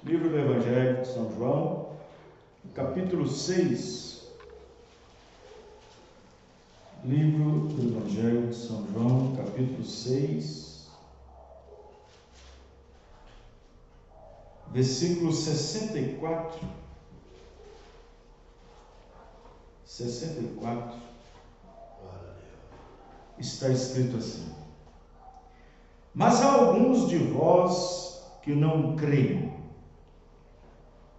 Livro do Evangelho de São João, capítulo 6. Livro do Evangelho de São João, capítulo 6, versículo 64. 64. Está escrito assim: mas há alguns de vós que não creem,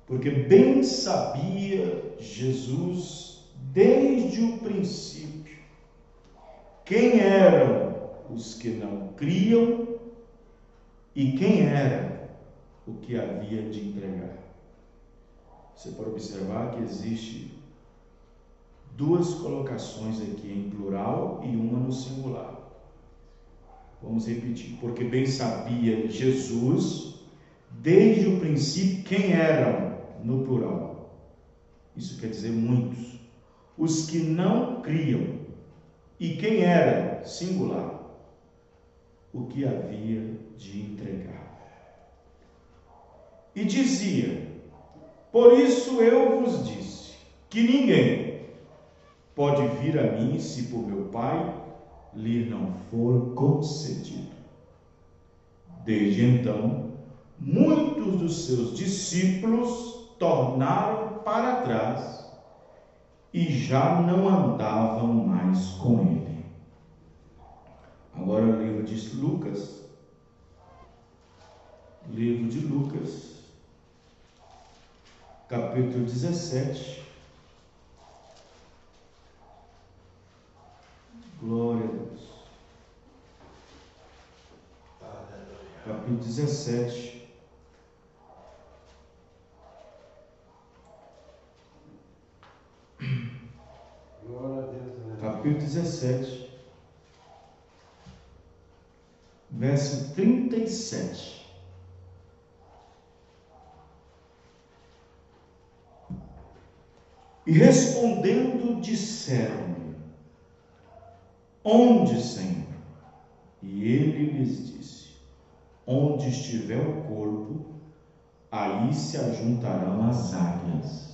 porque bem sabia Jesus desde o princípio quem eram os que não criam e quem era o que havia de entregar. Você pode observar que existe duas colocações aqui em plural e uma no singular. Vamos repetir. Porque bem sabia Jesus desde o princípio quem eram, no plural. Isso quer dizer muitos. Os que não criam. E quem era, singular, o que havia de entregar. E dizia: por isso eu vos disse, que ninguém pode vir a mim se por meu Pai lhe não for concedido. Desde então, muitos dos seus discípulos tornaram para trás e já não andavam mais com ele. Agora o livro de Lucas, capítulo 17. Glória a Deus. Capítulo 17. Glória a Deus. Capítulo 17. Verso 37. E respondendo disseram-lhe: onde, Senhor? E ele lhes disse: onde estiver o corpo, aí se ajuntarão as águias.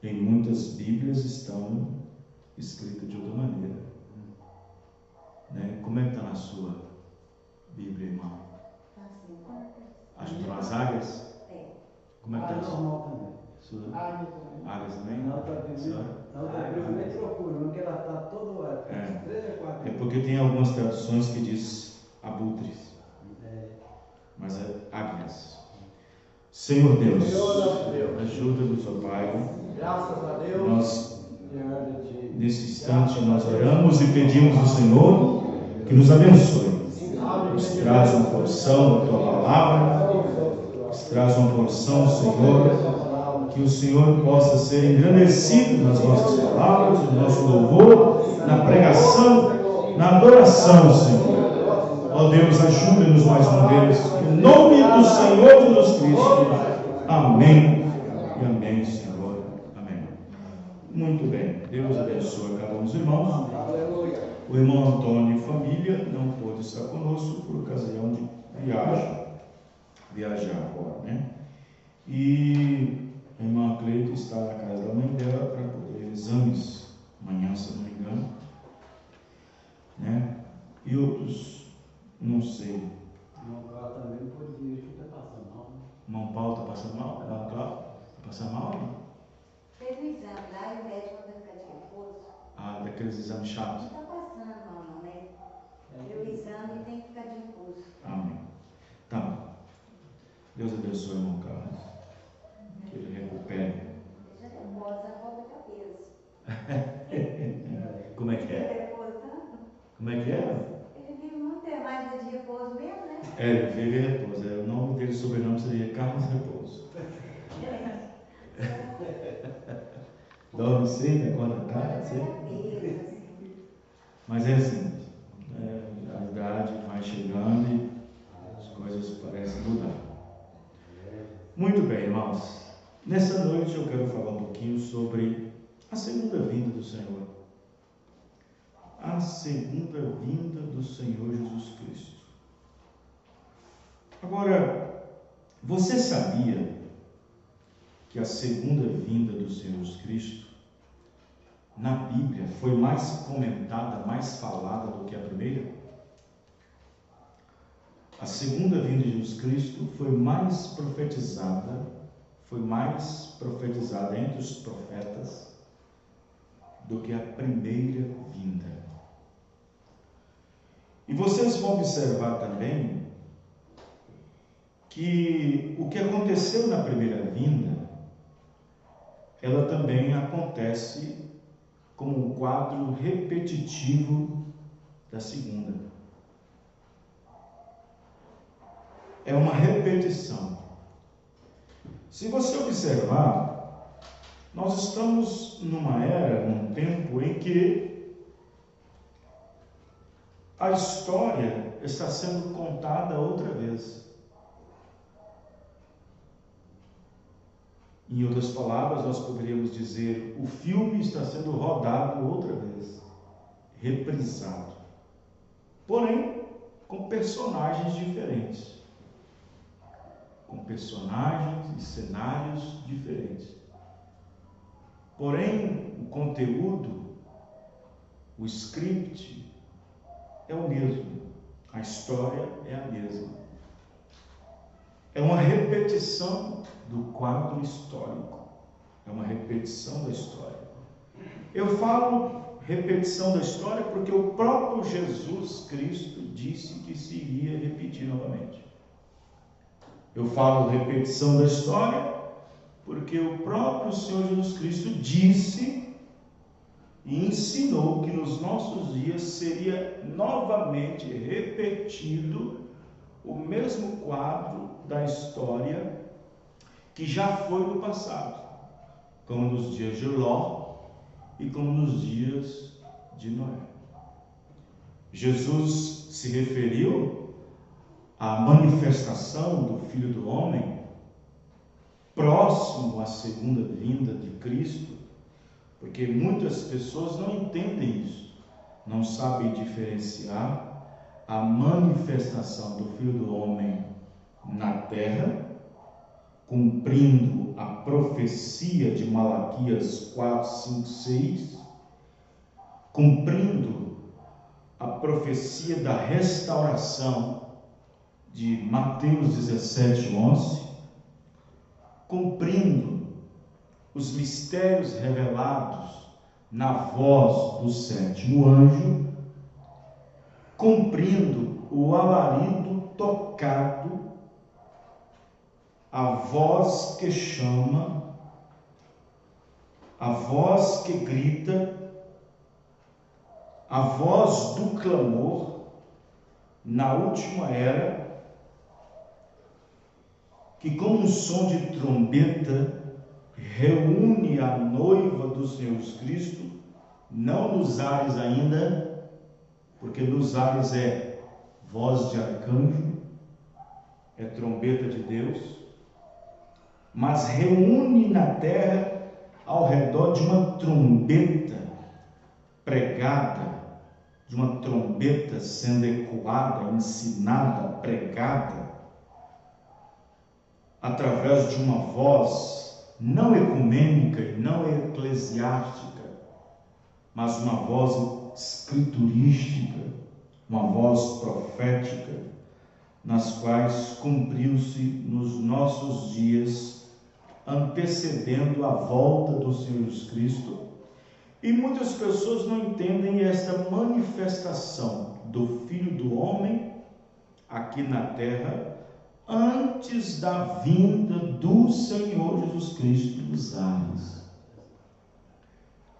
Em muitas Bíblias estão escritas de outra maneira. Né? Como é que está na sua Bíblia, irmão? Ajuntam as águias? Como é que está? Normal também. Águias também? Não, nem procura, não quero estar todo ano. 3 ou 4. É porque tem algumas traduções que diz abutres. Mas é águias. Senhor Deus, ajuda-nos, ó Pai. Graças a Deus. Nós, nesse instante, nós oramos e pedimos ao Senhor que nos abençoe. Nos traz uma porção da Tua Palavra. Nos traz uma porção, Senhor, que o Senhor possa ser engrandecido nas nossas palavras, no nosso louvor, na pregação, na adoração, Senhor. Ó Deus, ajuda-nos mais uma vez. Em nome do Senhor Jesus Cristo. Amém e amém, Senhor. Amém. Muito bem. Deus abençoe a cada um dos irmãos. O irmão Antônio e família não pôde estar conosco por ocasião de viajar agora, né? E a irmã Cleide está na casa da mãe dela para poder exames amanhã, se não me engano, né? E outros, não sei. Irmão Paulo também não pode ir, fica passando mal. Irmão Paulo está passando mal? Irmão Paulo está passando mal? Né? Fez o exame lá e o médico mandou ficar de repouso. Ah, daqueles exames chatos. Não está passando mal, não, né? Fez o exame e tem que ficar de repouso. Amém. Tá bom. Deus abençoe o irmão Carlos. Que ele recupere. Já repousa a volta da cabeça. Como é que é? Repousando. Como é que é? Ele vive muito tempo, mas é de repouso mesmo, né? Ele vive em repouso. O nome dele, sobrenome seria Carlos Repouso. Dorme cedo, acorda tarde, cedo. Mas é assim, a idade vai chegando e as coisas parecem mudar. Muito bem, irmãos. Nessa noite eu quero falar um pouquinho sobre a segunda vinda do Senhor. A segunda vinda do Senhor Jesus Cristo. Agora, você sabia que a segunda vinda do Senhor Jesus Cristo, na Bíblia, foi mais comentada, mais falada do que a primeira? A segunda vinda de Jesus Cristo foi mais profetizada entre os profetas do que a primeira vinda. E vocês vão observar também que o que aconteceu na primeira vinda, ela também acontece como um quadro repetitivo da segunda. É uma repetição. Se você observar, nós estamos numa era, num tempo em que a história está sendo contada outra vez. Em outras palavras, nós poderíamos dizer, o filme está sendo rodado outra vez, reprisado. Porém, com personagens diferentes. Com personagens e cenários diferentes. Porém, o conteúdo, o script, é o mesmo. A história é a mesma. É uma repetição do quadro histórico. É uma repetição da história. Eu falo repetição da história porque o próprio Jesus Cristo disse que se iria repetir novamente. Eu falo repetição da história porque o próprio Senhor Jesus Cristo disse e ensinou que nos nossos dias seria novamente repetido o mesmo quadro da história que já foi no passado, como nos dias de Ló e como nos dias de Noé. Jesus se referiu à manifestação do Filho do Homem próximo à segunda vinda de Cristo, porque muitas pessoas não entendem isso, não sabem diferenciar a manifestação do Filho do Homem na terra, cumprindo a profecia de Malaquias 4, 5, 6, cumprindo a profecia da restauração de Mateus 17, 11, cumprindo os mistérios revelados na voz do sétimo anjo, cumprindo o alarido tocado, a voz que chama, a voz que grita, a voz do clamor na última era, que com um som de trombeta reúne a noiva do Senhor Jesus Cristo, não nos ares ainda, porque nos ares é voz de arcanjo, é trombeta de Deus, mas reúne na terra ao redor de uma trombeta pregada, de uma trombeta sendo ecoada, ensinada, pregada, através de uma voz não ecumênica e não eclesiástica, mas uma voz escriturística, uma voz profética, nas quais cumpriu-se nos nossos dias, antecedendo a volta do Senhor Jesus Cristo. E muitas pessoas não entendem esta manifestação do Filho do Homem aqui na terra, antes da vinda do Senhor Jesus Cristo dos ares.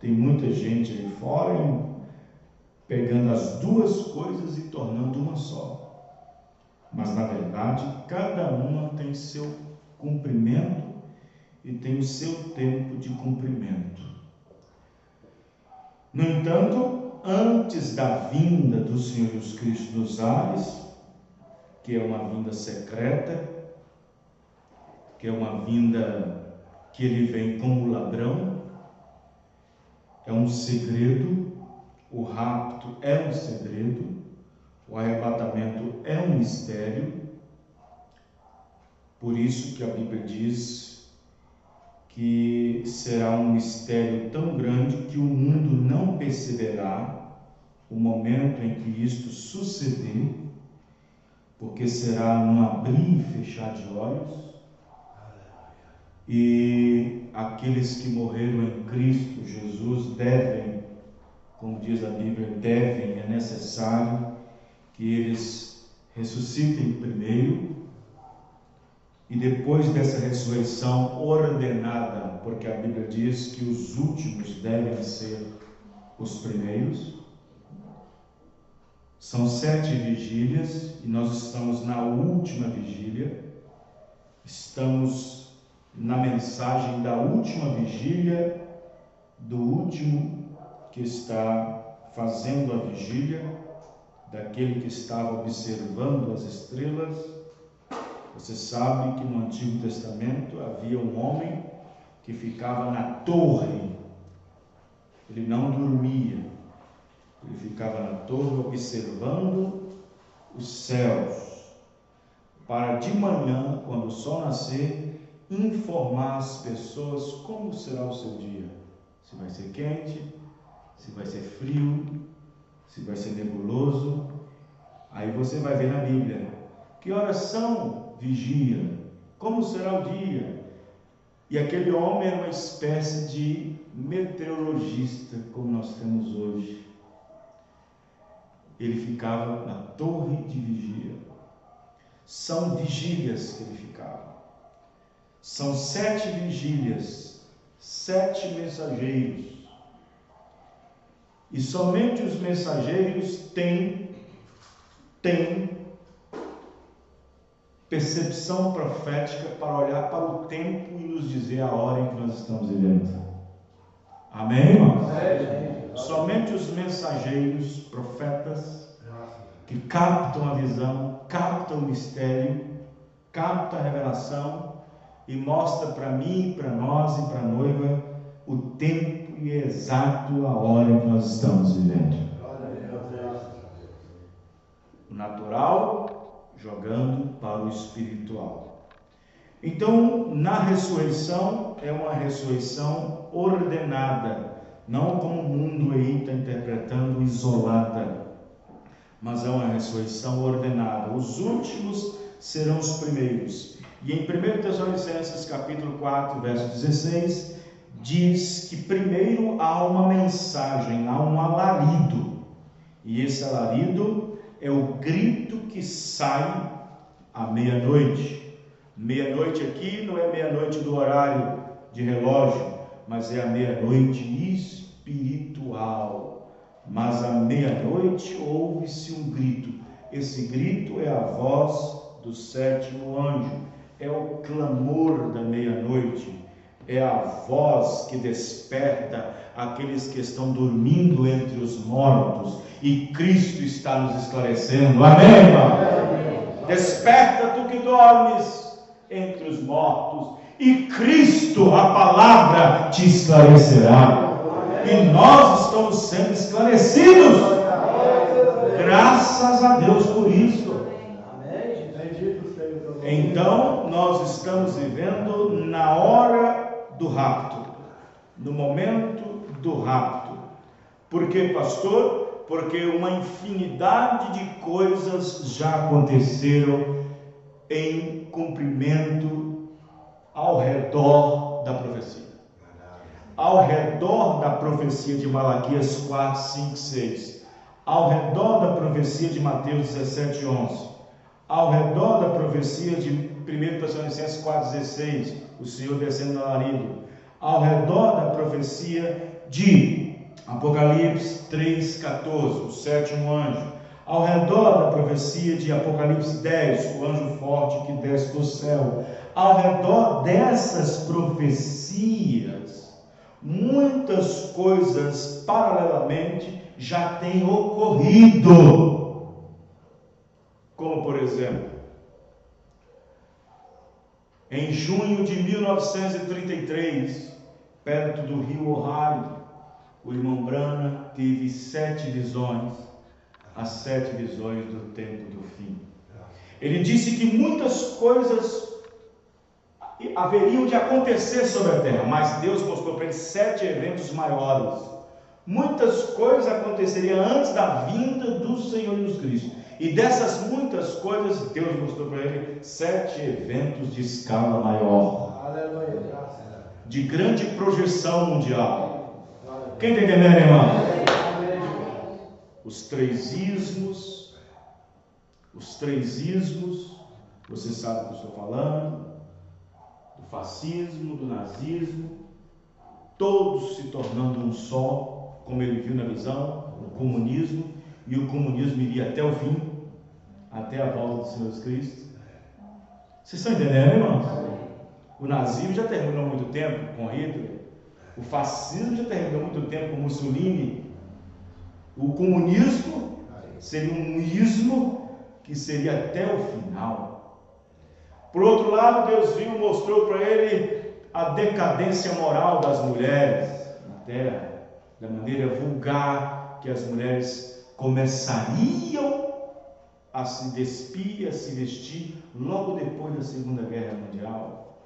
Tem muita gente aí fora pegando as duas coisas e tornando uma só. Mas, na verdade, cada uma tem seu cumprimento e tem o seu tempo de cumprimento. No entanto, antes da vinda do Senhor Jesus Cristo nos ares, que é uma vinda secreta, que é uma vinda que ele vem como ladrão, é um segredo, o rapto é um segredo, o arrebatamento é um mistério, Por isso que a Bíblia diz que será um mistério tão grande que o mundo não perceberá o momento em que isto suceder, porque será um abrir e fechar de olhos, e aqueles que morreram em Cristo Jesus devem, como diz a Bíblia, é necessário que eles ressuscitem primeiro, e depois dessa ressurreição ordenada, porque a Bíblia diz que os últimos devem ser os primeiros. São 7 vigílias e nós estamos na última vigília. Estamos na mensagem da última vigília, do último que está fazendo a vigília, daquele que estava observando as estrelas. Você sabe que no Antigo Testamento havia um homem que ficava na torre, ele não dormia, ele ficava na torre observando os céus, para de manhã, quando o sol nascer, informar as pessoas como será o seu dia, se vai ser quente, se vai ser frio, se vai ser nebuloso. Aí você vai ver na Bíblia, que horas são? Vigia, como será o dia? E aquele homem era uma espécie de meteorologista, como nós temos hoje. Ele ficava na torre de vigia. São vigílias que ele ficava. São 7 vigílias, 7 mensageiros. E somente os mensageiros têm percepção profética para olhar para o tempo e nos dizer a hora em que nós estamos vivendo. Amém, irmãos? Somente os mensageiros, profetas, que captam a visão, captam o mistério, captam a revelação e mostram para mim, para nós e para a noiva o tempo e exato a hora em que nós estamos vivendo. O natural jogando para o espiritual. Então, na ressurreição, é uma ressurreição ordenada, não como o mundo aí está interpretando, isolada, mas é uma ressurreição ordenada. Os últimos serão os primeiros. E em 1 Tessalonicenses capítulo 4, verso 16, diz que primeiro há uma mensagem, há um alarido, e esse alarido é o grito que sai à meia-noite. Meia-noite aqui não é meia-noite do horário de relógio, mas é a meia-noite espiritual. Mas à meia-noite ouve-se um grito. Esse grito é a voz do 7º anjo, é o clamor da meia-noite, é a voz que desperta aqueles que estão dormindo entre os mortos, e Cristo está nos esclarecendo. Amém, irmão? Desperta tu que dormes entre os mortos, e Cristo, a palavra, te esclarecerá. E nós estamos sendo esclarecidos. Graças a Deus por isso. Então, nós estamos vivendo na hora do rapto, no momento do rapto. Por quê, pastor? Porque uma infinidade de coisas já aconteceram em cumprimento ao redor da profecia. Ao redor da profecia de Malaquias 4, 5, 6. Ao redor da profecia de Mateus 17, 11. Ao redor da profecia de 1 Tessalonicenses 4, 16. O Senhor descendo no alarido. Ao redor da profecia de Apocalipse 3,14, o 7º anjo. Ao redor da profecia de Apocalipse 10, o anjo forte que desce do céu. Ao redor dessas profecias, muitas coisas paralelamente já têm ocorrido. Como, por exemplo, em junho de 1933, perto do rio Ohio, o irmão Branham teve 7 visões, as 7 visões do tempo do fim. Ele disse que muitas coisas haveriam de acontecer sobre a terra, mas Deus mostrou para ele 7 eventos maiores. Muitas coisas aconteceriam antes da vinda do Senhor Jesus Cristo, e dessas muitas coisas Deus mostrou para ele 7 eventos de escala maior. Aleluia. De grande projeção mundial. Quem está entendendo, irmão? Os três ismos, você sabe o que eu estou falando, do fascismo, do nazismo, todos se tornando um só, como ele viu na visão, o comunismo, e o comunismo iria até o fim, até a volta do Senhor Jesus Cristo. Vocês estão entendendo, irmãos? O nazismo já terminou há muito tempo com Hitler, o fascismo já terminou há muito tempo com Mussolini, o comunismo seria um ismo que seria até o final. Por outro lado, Deus mostrou para ele a decadência moral das mulheres na terra, da maneira vulgar que as mulheres começariam a se despir, a se vestir logo depois da Segunda Guerra Mundial.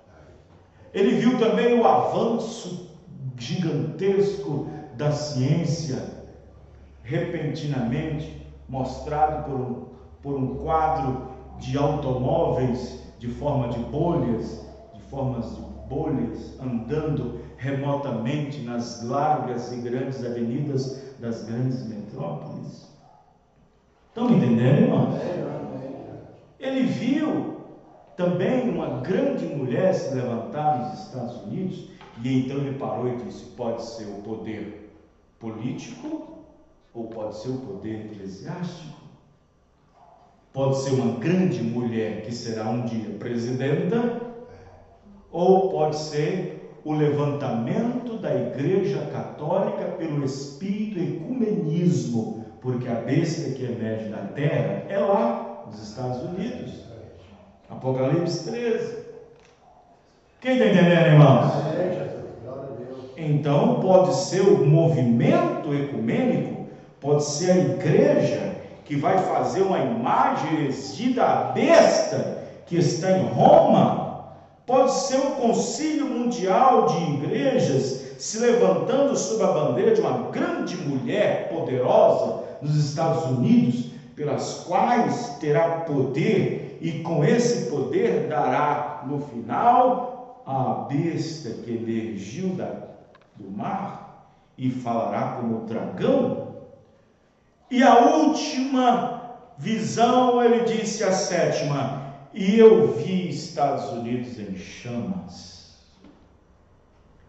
Ele viu também o avanço gigantesco da ciência, repentinamente mostrado por um quadro de automóveis de forma de bolhas, andando remotamente nas largas e grandes avenidas das grandes metrópoles. Estão me entendendo, irmãos? Ele viu também uma grande mulher se levantar nos Estados Unidos, e então ele parou e disse: pode ser o poder político ou pode ser o poder eclesiástico. Pode ser uma grande mulher que será um dia presidenta, ou pode ser o levantamento da Igreja Católica pelo espírito ecumenismo, porque a besta que emerge da terra é lá, nos Estados Unidos. Apocalipse 13. Quem está entendendo, irmãos? Então pode ser o movimento ecumênico, pode ser a igreja que vai fazer uma imagem heresida à besta que está em Roma, pode ser o concílio mundial de igrejas se levantando sob a bandeira de uma grande mulher poderosa nos Estados Unidos, pelas quais terá poder, e com esse poder dará no final a besta que emergiu do mar e falará como o dragão. E a última visão, ele disse, a sétima: e eu vi Estados Unidos em chamas.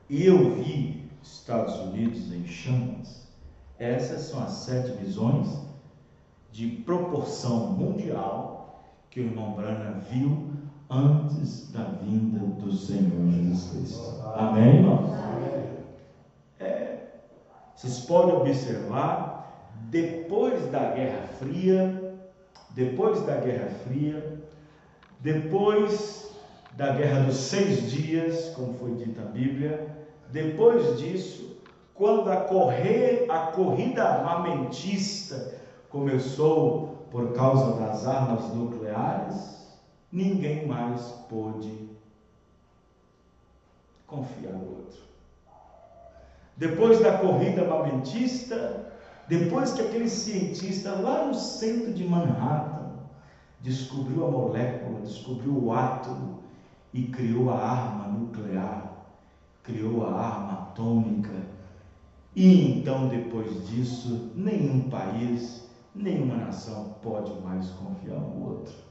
E eu vi Estados Unidos em chamas. Essas são as 7 visões de proporção mundial que o irmão Branham viu antes da vinda do Senhor Jesus Cristo. Amém, irmãos? Vocês podem observar, depois da Guerra Fria, depois da Guerra dos 6 dias, como foi dita a Bíblia, depois disso, quando a corrida armamentista começou por causa das armas nucleares, ninguém mais pôde confiar no outro. Depois da corrida armamentista, depois que aquele cientista lá no centro de Manhattan descobriu a molécula, descobriu o átomo e criou a arma nuclear, criou a arma atômica, e então depois disso nenhum país, nenhuma nação pode mais confiar no outro.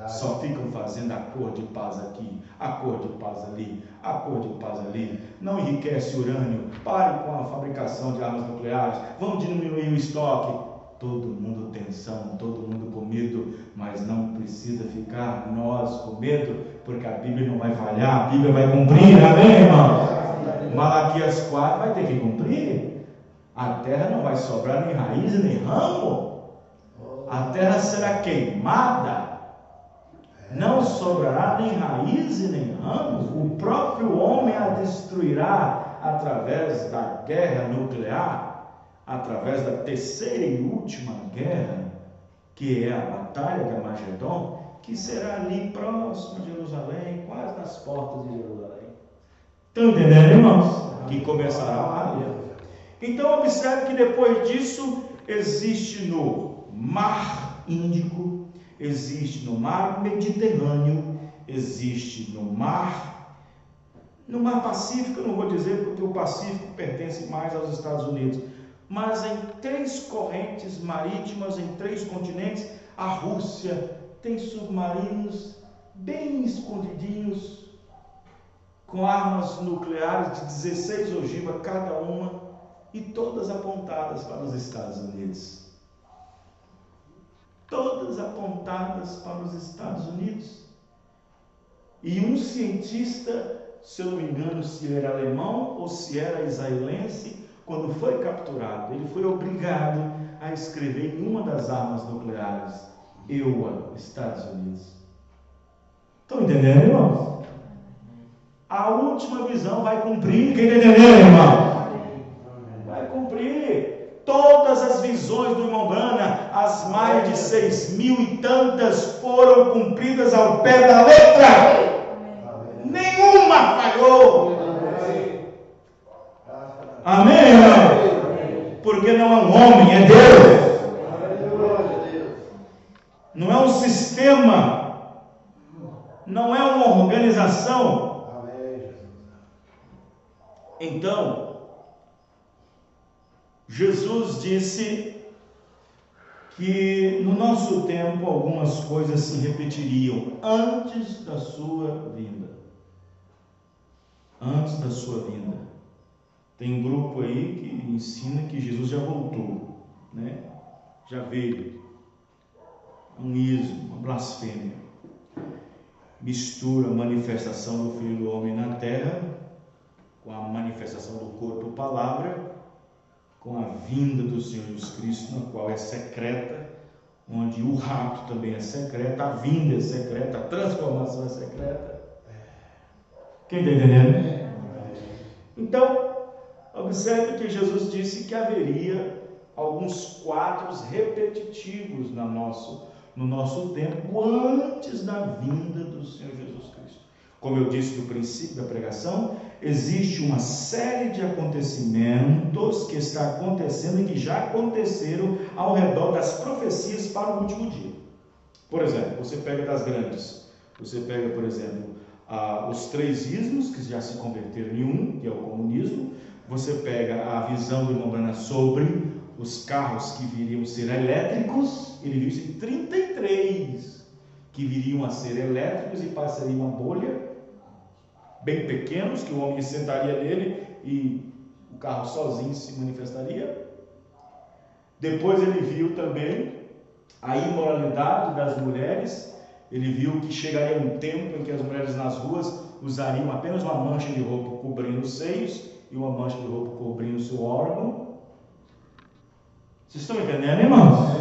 Só ficam fazendo acordo de paz aqui, acordo de paz ali, acordo de paz ali. Não enriquece urânio, pare com a fabricação de armas nucleares, vamos diminuir o estoque. Todo mundo tensão, todo mundo com medo, mas não precisa ficar nós com medo, porque a Bíblia não vai falhar, a Bíblia vai cumprir, amém, irmão? Malaquias 4 vai ter que cumprir. A terra não vai sobrar nem raiz nem ramo, a terra será queimada. Não sobrará nem raiz e nem ramos. O próprio homem a destruirá através da guerra nuclear, através da terceira e última guerra, que é a batalha de Armagedon, que será ali próximo a Jerusalém, quase nas portas de Jerusalém. Estão entendendo, irmãos? Que começará lá. Então, observe que depois disso, existe no Mar Índico, existe no Mar Mediterrâneo, existe no Mar Pacífico, eu não vou dizer porque o Pacífico pertence mais aos Estados Unidos, mas em 3 correntes marítimas, em 3 continentes, a Rússia tem submarinos bem escondidinhos, com armas nucleares de 16 ogivas cada uma, e todas apontadas para os Estados Unidos. Todas apontadas para os Estados Unidos. E um cientista, se eu não me engano, se era alemão ou se era israelense, quando foi capturado, ele foi obrigado a escrever em uma das armas nucleares, EUA, Estados Unidos. Estão entendendo, irmãos? A última visão vai cumprir. Quem está entendendo, irmão? Vai cumprir. Todas as visões do irmão Branham, as mais de 6.000 e tantas, foram cumpridas ao pé da letra. Nenhuma falhou. Amém, irmão? Porque não é um homem, é Deus. Não é um sistema, não é uma organização. Então, Jesus disse que no nosso tempo algumas coisas se repetiriam antes da sua vinda. Antes da sua vinda. Tem um grupo aí que ensina que Jesus já voltou, né? Já veio. Um ismo, uma blasfêmia. Mistura a manifestação do Filho do Homem na terra com a manifestação do corpo palavra, com a vinda do Senhor Jesus Cristo, na qual é secreta, onde o rapto também é secreto, a vinda é secreta, a transformação é secreta. Quem está entendendo? Então, observe que Jesus disse que haveria alguns quadros repetitivos no nosso tempo, antes da vinda do Senhor Jesus Cristo. Como eu disse no princípio da pregação, existe uma série de acontecimentos que está acontecendo e que já aconteceram ao redor das profecias para o último dia. Por exemplo, você pega das grandes, você pega, por exemplo, os 3 ismos que já se converteram em um, que é o comunismo. Você pega a visão do irmão Branham sobre os carros que viriam ser elétricos. Ele viu isso em 33, que viriam a ser elétricos e passariam uma bolha, bem pequenos, que o homem sentaria nele e o carro sozinho se manifestaria. Depois ele viu também a imoralidade das mulheres. Ele viu que chegaria um tempo em que as mulheres nas ruas usariam apenas uma mancha de roupa cobrindo os seios e uma mancha de roupa cobrindo o seu órgão. Vocês estão entendendo, irmãos?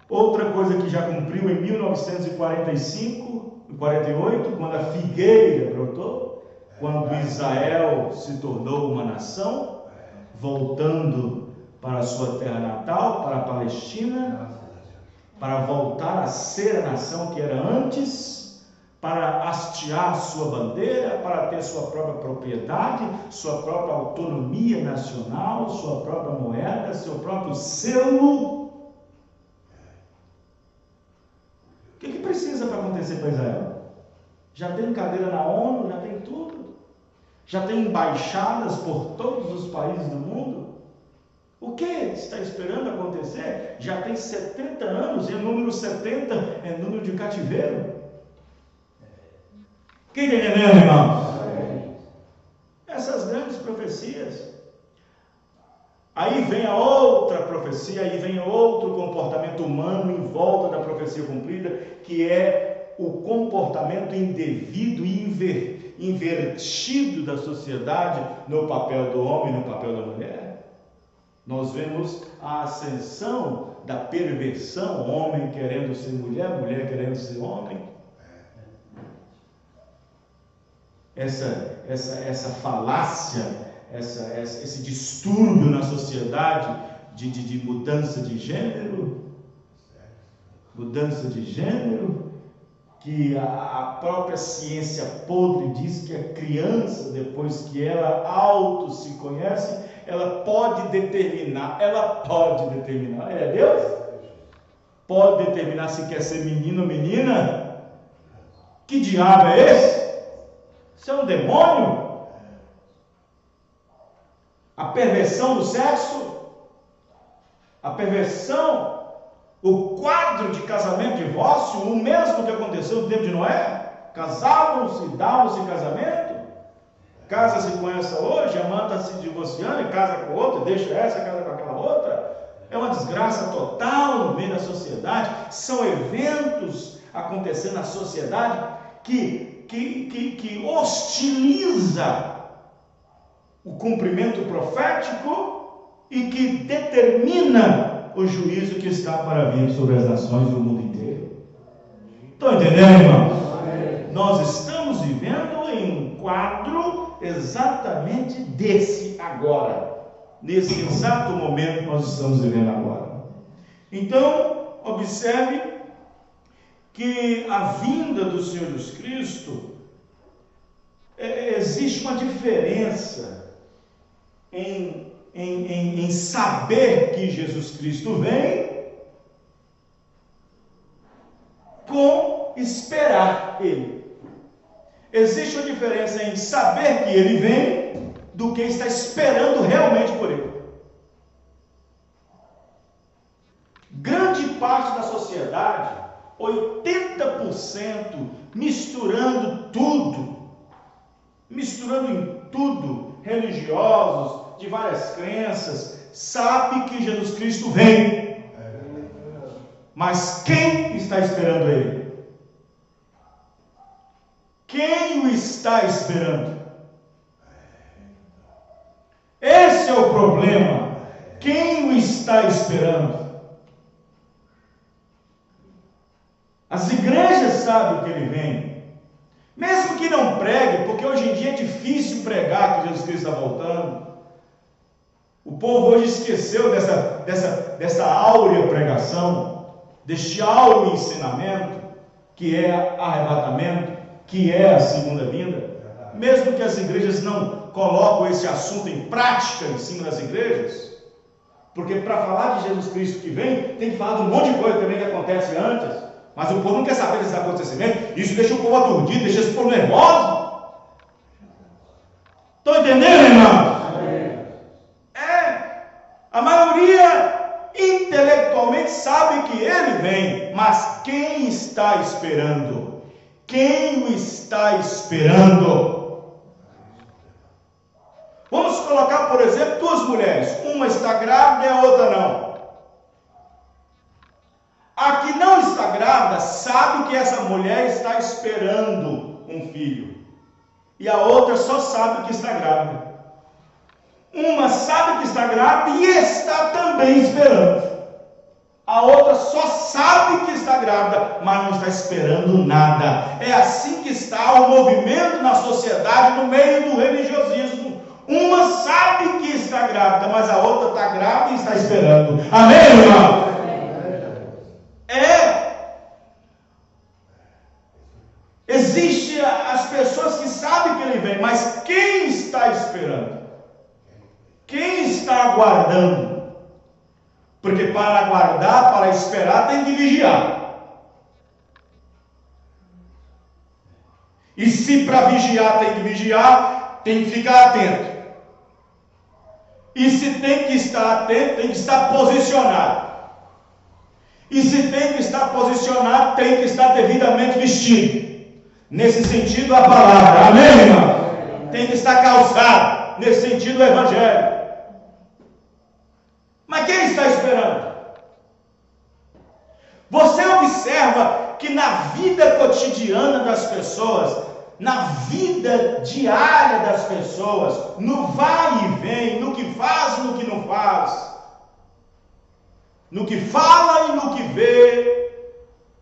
Outra coisa que já cumpriu em 1945, 48, quando a figueira brotou, quando Israel se tornou uma nação, voltando para a sua terra natal, para a Palestina, para voltar a ser a nação que era antes, para hastear a sua bandeira, para ter sua própria propriedade, sua própria autonomia nacional, sua própria moeda, seu próprio selo. O que precisa para acontecer para Israel? Já tem cadeira na ONU, já tem tudo. Já tem embaixadas por todos os países do mundo. O que está esperando acontecer? Já tem 70 anos, e o número 70 é número de cativeiro. Quem está entendendo, irmãos? Essas grandes profecias. Aí vem a outra profecia, aí vem outro comportamento humano em volta da profecia cumprida, que é o comportamento indevido e invertido da sociedade no papel do homem e no papel da mulher. Nós vemos a ascensão da perversão, homem querendo ser mulher, mulher querendo ser homem. Essa falácia, esse distúrbio na sociedade de mudança de gênero, que a própria ciência podre diz que a criança, depois que ela auto se conhece, ela pode determinar, é Deus? Pode determinar se quer ser menino ou menina? Que diabo é esse? Isso é um demônio? A perversão do sexo? A perversão, o quadro de casamento e divórcio, o mesmo que aconteceu no tempo de Noé? Casavam-se, davam-se em casamento? Casa-se com essa hoje, amante está se divorciando e casa com outra, deixa essa, casa com aquela outra. É uma desgraça total no meio da sociedade. São eventos acontecendo na sociedade que hostiliza o cumprimento profético e que determina o juízo que está para vir sobre as nações do mundo inteiro. Estão entendendo, irmãos? Nós estamos vivendo em um quadro exatamente desse agora. Nesse exato momento que nós estamos vivendo agora. Então, observe que a vinda do Senhor Jesus Cristo, existe uma diferença em saber que Jesus Cristo vem com esperar Ele. Existe uma diferença em saber que Ele vem do que está esperando realmente por Ele. Grande parte da sociedade, 80%, misturando em tudo, religiosos, de várias crenças, sabe que Jesus Cristo vem. Mas quem está esperando Ele? Quem o está esperando? Esse é o problema. Quem o está esperando? As igrejas sabem que Ele vem, mesmo que não pregue, porque hoje em dia é difícil pregar que Jesus Cristo está voltando. O povo hoje esqueceu dessa áurea pregação, deste áureo ensinamento, que é arrebatamento, que é a segunda vinda. Mesmo que as igrejas não colocam esse assunto em prática em cima das igrejas, porque para falar de Jesus Cristo que vem, tem que falar de um monte de coisa também que acontece antes. Mas o povo não quer saber desses acontecimentos. Isso deixa o povo aturdido, deixa esse povo nervoso. Estão entendendo, irmão? A maioria intelectualmente sabe que Ele vem, mas quem está esperando? Quem o está esperando? Vamos colocar, por exemplo, duas mulheres. Uma está grávida e a outra não. A que não está grávida sabe que essa mulher está esperando um filho. E a outra só sabe que está grávida. Uma sabe que está grávida e está também esperando. A outra só sabe que está grávida, mas não está esperando nada. É assim que está o movimento na sociedade, no meio do religiosismo. Uma sabe que está grávida, mas a outra está grávida e está esperando. Amém, irmão? Existe as pessoas que sabem que Ele vem, mas quem está esperando? Quem está aguardando? Porque para aguardar, para esperar, tem que vigiar. E se para vigiar tem que vigiar, tem que ficar atento. E se tem que estar atento, tem que estar posicionado. E se tem que estar posicionado, tem que estar devidamente vestido. Nesse sentido, a palavra. Amém, irmão? Tem que estar calçado. Nesse sentido, o evangelho. Mas quem está esperando? Você observa que na vida cotidiana das pessoas, na vida diária das pessoas, no vai e vem, no que faz e no que não faz, no que fala e no que vê,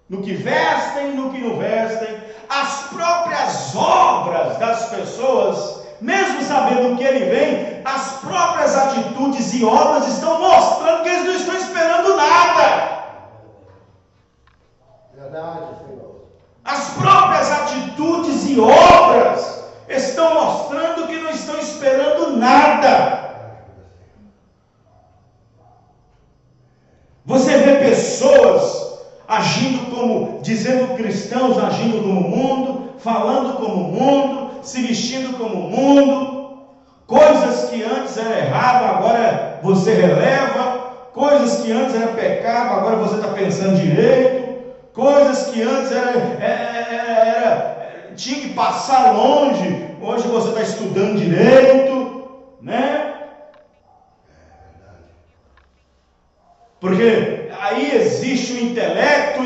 no que vestem e no que não vestem, as próprias obras das pessoas, mesmo sabendo que Ele vem, as próprias atitudes e obras estão mostrando que eles não estão esperando nada. Verdade, Senhor. As e obras estão mostrando que não estão esperando nada. Você vê pessoas agindo como, dizendo cristãos, agindo como o mundo, falando como o mundo, se vestindo como o mundo, coisas que antes era errado, agora você releva, coisas que antes era pecado, agora você está pensando direito, coisas que antes tinha que passar longe, hoje você está estudando direito, né? Porque aí existe o intelecto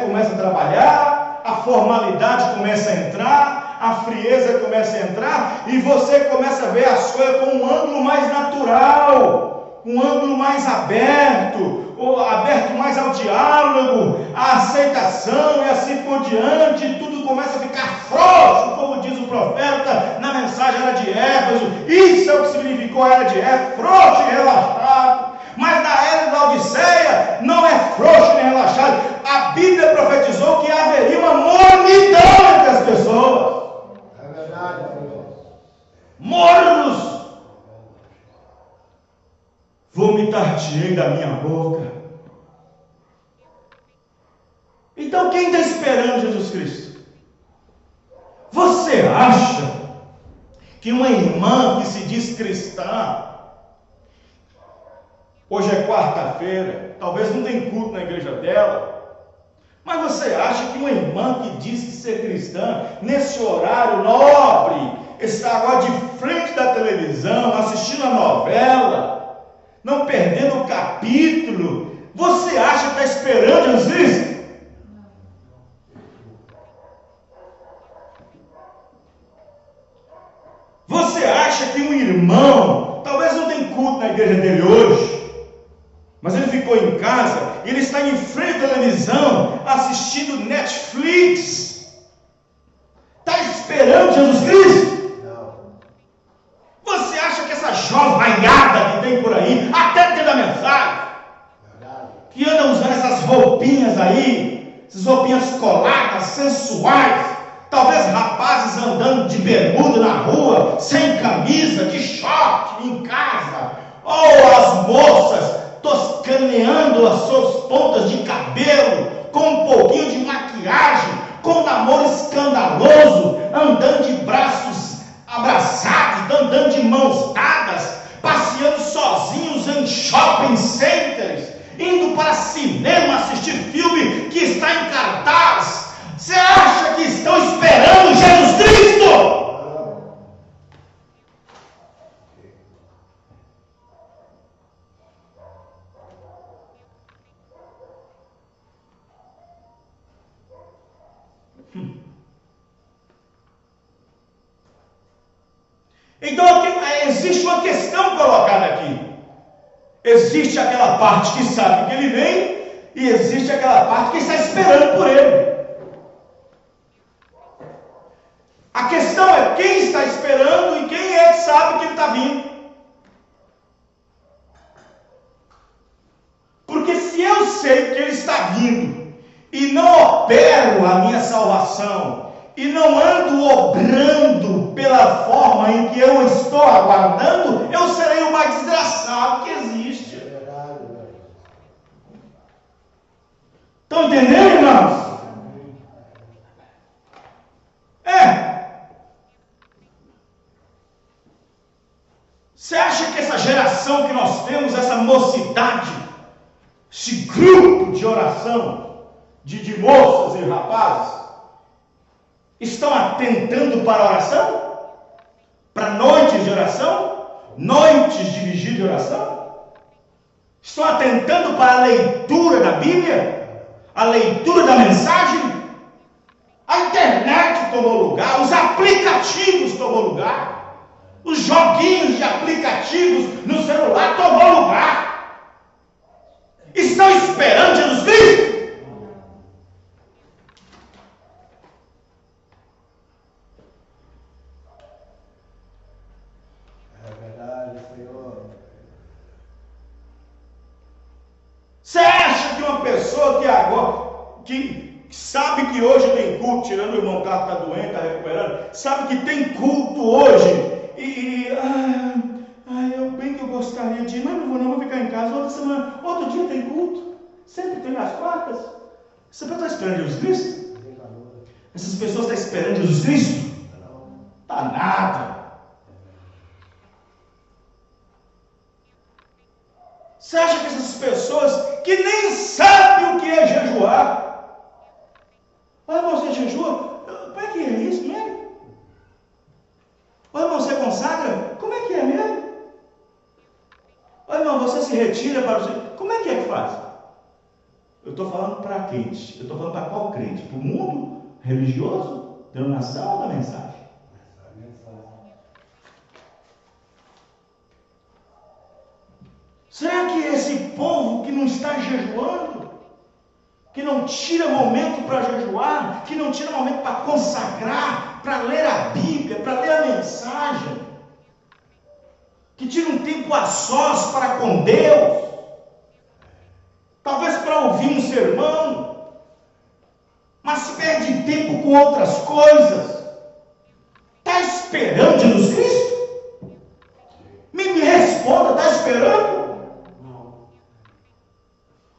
começa a trabalhar, a formalidade começa a entrar, a frieza começa a entrar, e você começa a ver as coisas com um ângulo mais natural, um ângulo mais aberto, ou aberto mais ao diálogo, à aceitação e assim por diante, e tudo começa a ficar frouxo, como diz o profeta na mensagem era de Éfeso. Isso é o que significou a era de Éfeso, frouxo e relaxado. Mas na era da Odisseia não é frouxo nem relaxado. A Bíblia profetizou que haveria uma mornidão entre as pessoas. É verdade, mornos. Vomitar-te-ei da minha boca. Então quem está esperando Jesus Cristo? Você acha que uma irmã que se diz cristã, hoje é quarta-feira, talvez não tenha culto na igreja dela, mas você acha que uma irmã que diz que ser cristã, nesse horário nobre, está agora de frente da televisão, assistindo a novela, não perdendo o capítulo, você acha que está esperando Jesus Cristo? Você acha que um irmão, talvez não tenha culto na igreja dele hoje, mas ele ficou em casa, ele está em frente da televisão, assistindo Netflix, está esperando Jesus Cristo? Não. Você acha que essa jovaiada que tem por aí, até tem da mensagem, que andam usando essas roupinhas aí, essas roupinhas coladas, sensuais, talvez rapazes andando de bermuda na rua, sem camisa, de short em casa, ou as moças toscaneando as suas pontas de cabelo, com um pouquinho de maquiagem, com namoro escandaloso, andando de braços abraçados, andando de mãos dadas, passeando sozinhos em shopping centers, indo para cinema assistir filme que está em cartaz. Você acha que estão esperando Jesus Cristo? Então existe uma questão colocada aqui. Existe aquela parte que sabe que ele vem, e existe aquela parte que está esperando por ele. A questão é quem está esperando e quem é que sabe que ele está vindo. Porque se eu sei que ele está vindo e não opero a minha salvação e não ando obrando pela forma em que eu estou aguardando, eu serei o mais desgraçado que existe. Estão entendendo, irmãos? Você acha que essa geração que nós temos, essa mocidade, esse grupo de oração, de moças e rapazes, estão atentando para a oração? Para noites de oração? Noites de vigília de oração? Estão atentando para a leitura da Bíblia? A leitura da mensagem? A internet tomou lugar, os aplicativos tomou lugar. Os joguinhos de aplicativos no celular tomou lugar. Estão esperando Jesus Cristo? É verdade, Senhor. Você acha que uma pessoa que agora, que Sabe que hoje tem culto, tirando o irmão Carlos que está doente, está recuperando. Sabe que tem culto hoje. Eu bem que eu gostaria de ir, mas não vou ficar em casa. Outra semana, outro dia tem culto. Sempre tem nas quartas. Você está esperando Jesus Cristo? Essas pessoas estão esperando Jesus Cristo? Está nada. Você acha que essas pessoas que nem sabem o que é jejuar? Olha, você jejua? Como é que é isso mesmo? Olha, você consagra? Como é que é mesmo? Olha, irmão, você se retira para o... Como é que faz? Eu estou falando para crente. Eu estou falando para qual crente? Para o mundo religioso? Denominação ou da mensagem? Será que esse povo que não está jejuando, que não tira momento para jejuar, que não tira momento para consagrar, para ler a Bíblia, para ler a mensagem, que tira um tempo a sós para com Deus, talvez para ouvir um sermão, mas se perde tempo com outras coisas, está esperando Jesus Cristo? Me responda, está esperando?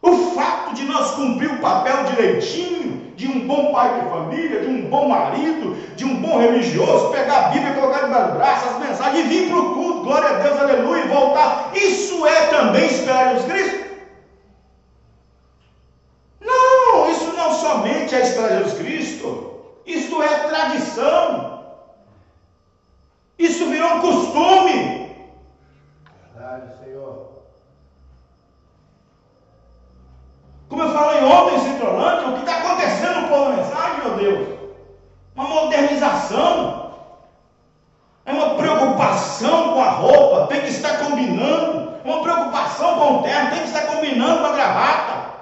O fato de nós cumprir o papel direitinho, de um bom pai de família, de um bom marido, de um bom religioso, pegar a Bíblia, colocar debaixo do braço, as mensagens, e vir para o culto, glória a Deus, aleluia, e voltar, isso é também esperar Jesus Cristo? Não, isso não somente é esperar Jesus Cristo, isso é tradição, isso virou um costume. Verdade, Senhor. Como eu falei ontem em Citrolândia, o que está acontecendo no povo da mensagem, meu Deus? Uma modernização. É uma preocupação com a roupa, tem que estar combinando. Uma preocupação com o terno, tem que estar combinando com a gravata.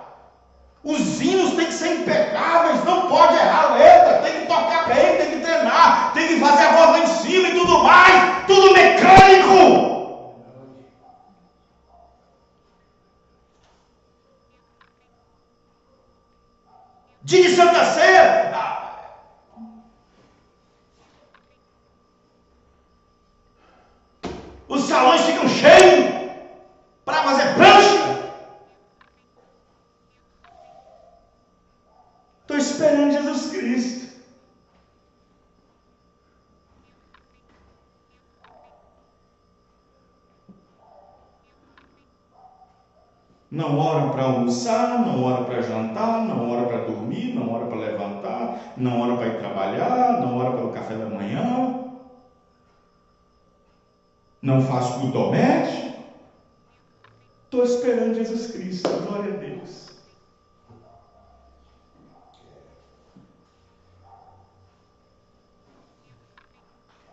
Os hinos têm que ser impecáveis, não pode errar a letra, tem que tocar bem, tem que treinar, tem que fazer a voz lá em cima e tudo mais, tudo mecânico. Dia de Santa Ceia, os salões ficam cheios para fazer prancha. Estou esperando Jesus Cristo. Não ora para almoçar, não ora para jantar, não ora para dormir, não ora para levantar, não ora para ir trabalhar, não ora para o café da manhã, não faz culto doméstico. Estou esperando Jesus Cristo, glória a Deus.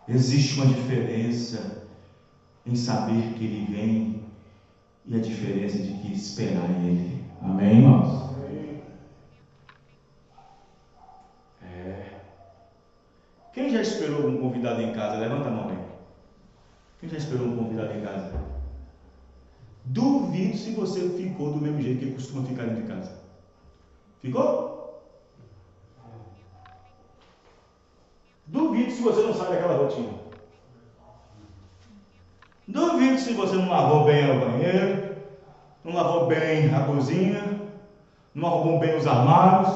Existe uma diferença em saber que Ele vem e a diferença de que esperar Ele. Amém, irmãos? Quem já esperou um convidado em casa? Levanta a mão aí. Quem já esperou um convidado em casa? Duvido se você ficou do mesmo jeito que costuma ficar dentro de casa. Ficou? Duvido se você não sai daquela rotina. Duvido se você não lavou bem o banheiro, não lavou bem a cozinha, não arrumou bem os armários,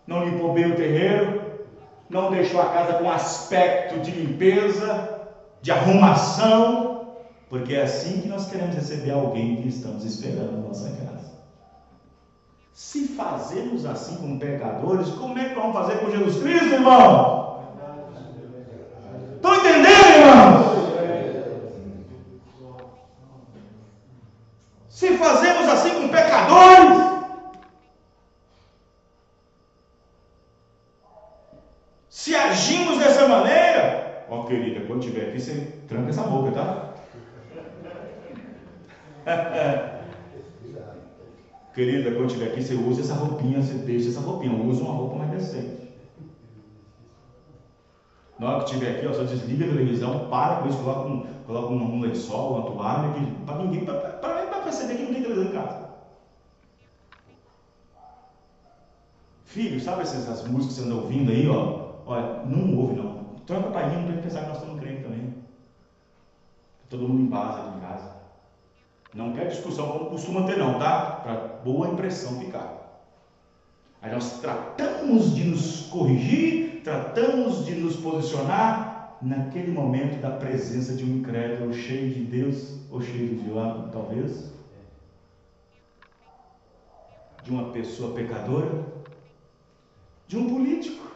não limpou bem o terreiro, não deixou a casa com aspecto de limpeza, de arrumação, porque é assim que nós queremos receber alguém que estamos esperando na nossa casa. Se fazemos assim com pecadores, como é que vamos fazer com Jesus Cristo, irmão? Estão entendendo, irmãos? Se fazemos assim com pecadores, se agimos dessa maneira, ó querida, quando estiver aqui, você tranca essa boca, tá? Querida, quando estiver aqui, você usa essa roupinha, você deixa essa roupinha, usa uma roupa mais decente. Na hora que estiver aqui, ó, você desliga a televisão, para com isso, coloca um lençol, uma toalha, para ninguém, para perceber que não tem televisão em casa. Filho, sabe essas músicas que você anda ouvindo aí, ó? Olha, não ouve não. Troca para hino para ele pensar que nós estamos crentes também. Todo mundo em paz aqui em casa. Não quer discussão como costuma ter não, tá? Para boa impressão ficar. Aí nós tratamos de nos corrigir, tratamos de nos posicionar naquele momento da presença de um incrédulo cheio de Deus ou cheio do diabo, talvez. De uma pessoa pecadora, de um político,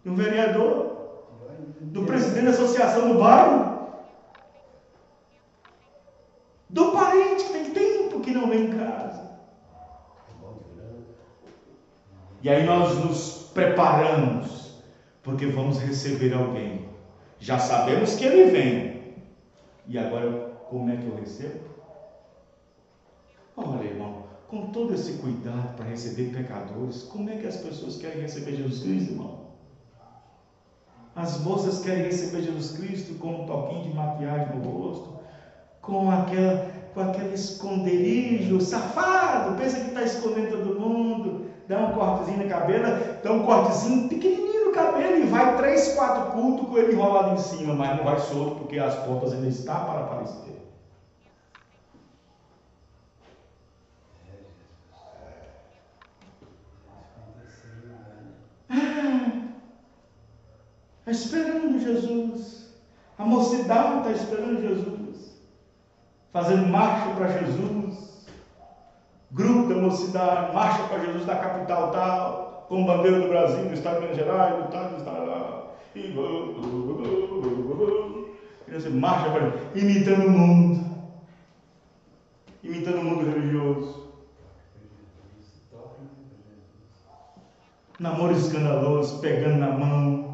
de um vereador, do presidente da associação do bairro, do parente que tem tempo que não vem em casa. E aí nós nos preparamos, porque vamos receber alguém. Já sabemos que ele vem. E agora, como é que eu recebo? Olha, irmão, com todo esse cuidado para receber pecadores, como é que as pessoas querem receber Jesus Cristo, irmão? As moças querem receber Jesus Cristo com um toquinho de maquiagem no rosto, com aquele esconderijo safado, pensa que está escondendo todo mundo, dá um cortezinho na cabelo, dá um cortezinho pequenininho no cabelo e vai 3, 4 cultos com ele enrolado em cima, mas não vai solto porque as pontas ainda estão para aparecer. Está esperando Jesus. A mocidade está esperando Jesus. Fazendo marcha para Jesus. Grupo da mocidade, marcha para Jesus da capital tal, com bandeira do Brasil, do estado de Minas Gerais, do estado lá. E você marcha para Jesus, imitando o mundo. Imitando o mundo religioso. Namoro escandaloso, pegando na mão,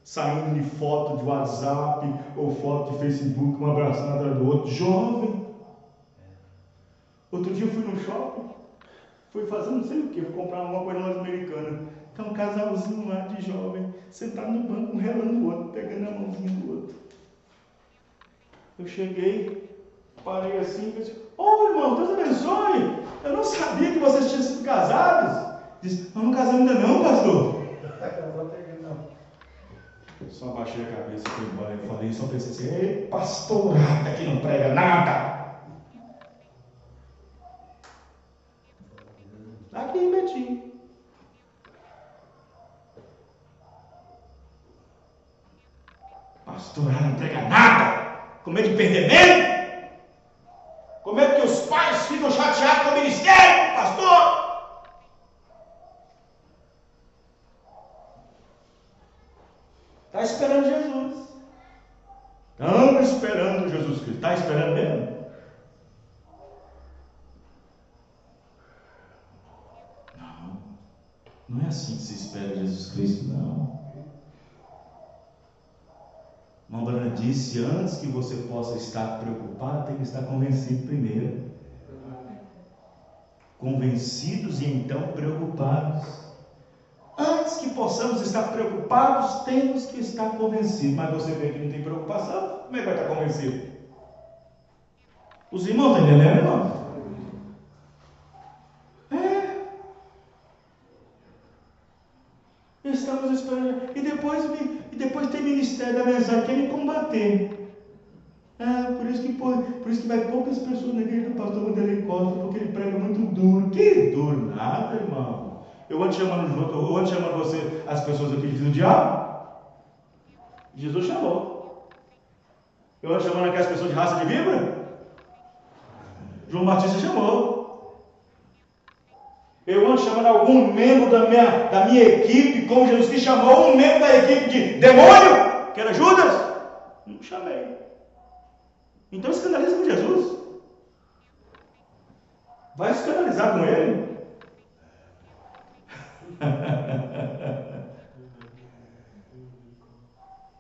saindo de foto de WhatsApp ou foto de Facebook, um abraçando atrás do outro, jovem. Outro dia eu fui no shopping, fui fazer não sei o que, fui comprar alguma coisa mais americana. Tá um casalzinho lá de jovem, sentado no banco, um relando o outro, pegando a mãozinha do outro. Eu cheguei, parei assim e disse: "Ô irmão, Deus abençoe, eu não sabia que vocês tinham sido casados." Disse: "Nós não casamos ainda não, pastor." Só abaixei a cabeça e fui embora. Eu falei, só pensei assim: "Ei, pastorada que não prega nada." Aqui em Betim. Pastorada não prega nada. Com medo de perder mesmo. Com medo que os pais ficam chateados com o ministério, pastor. Está esperando Jesus. Estamos esperando Jesus Cristo. Está esperando mesmo? Não. Não é assim que se espera Jesus Cristo, não. Irmã Brana disse: antes que você possa estar preocupado, tem que estar convencido primeiro. Convencidos e então preocupados. Antes que possamos estar preocupados, temos que estar convencidos. Mas você vê que não tem preocupação, como é que vai estar convencido? Os irmãos estão entendendo, irmão? Estamos esperando. E depois tem ministério da mensagem, quer me combater. Por isso que vai poucas pessoas na igreja do pastor Wanderlei Costa, porque ele prega muito duro. Que duro nada, irmão. Eu ando chamando você, as pessoas aqui de diabo. Jesus chamou. Eu ando chamando aquelas pessoas de raça de víbora. João Batista chamou. Eu ando chamando algum membro da minha equipe, como Jesus Cristo chamou um membro da equipe de demônio, que era Judas. Não chamei. Então escandaliza com Jesus. Vai escandalizar com ele.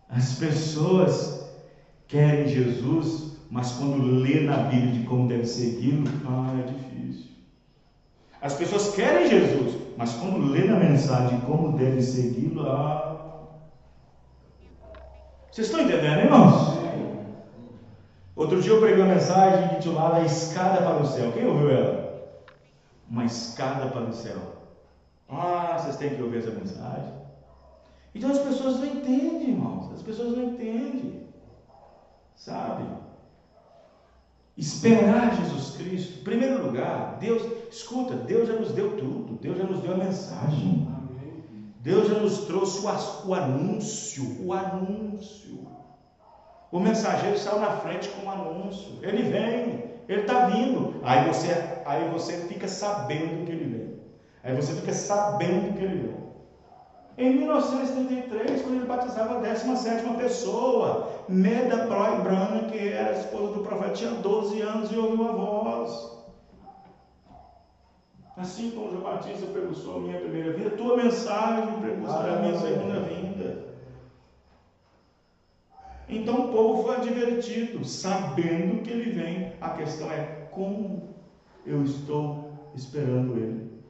As pessoas querem Jesus, mas quando lê na Bíblia de como deve segui-lo, é difícil. As pessoas querem Jesus, mas quando lê na mensagem de como deve segui-lo, Vocês estão entendendo, irmãos? Outro dia eu preguei uma mensagem intitulada A Escada para o Céu. Quem ouviu ela? Uma escada para o céu. Ah, vocês têm que ouvir essa mensagem. Então as pessoas não entendem, irmãos. As pessoas não entendem. Sabe? Esperar Jesus Cristo. Em primeiro lugar, Deus, escuta, Deus já nos deu tudo. Deus já nos deu a mensagem. Deus já nos trouxe o anúncio. O anúncio. O mensageiro saiu na frente com o anúncio. Ele vem. Ele está vindo. Aí você fica sabendo que ele vem. Aí você fica sabendo que ele vem. Em 1933, quando ele batizava a 17ª pessoa, Meda Broi Branham, que era a esposa do profeta, tinha 12 anos e ouviu a voz. Assim como João Batista preguiçou a minha primeira vida, tua mensagem preguiçará a minha segunda vinda. Então o povo foi advertido, sabendo que ele vem. A questão é como eu estou esperando ele.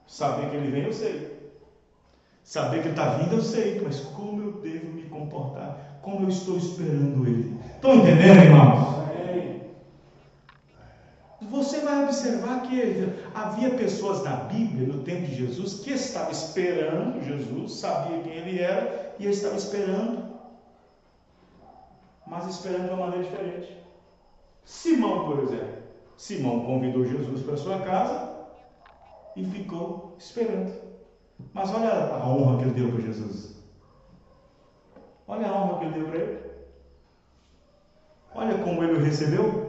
Saber que ele vem, eu sei. Saber que ele está vindo, eu sei. Mas como eu devo me comportar? Como eu estou esperando ele? Estão entendendo, irmãos? Você vai observar que havia pessoas na Bíblia, no tempo de Jesus, que estavam esperando Jesus, sabia quem ele era e estava esperando, mas esperando de uma maneira diferente. Simão, por exemplo. Simão convidou Jesus para sua casa e ficou esperando. Mas olha a honra que ele deu para Jesus. Olha a honra que ele deu para ele. Olha como ele o recebeu.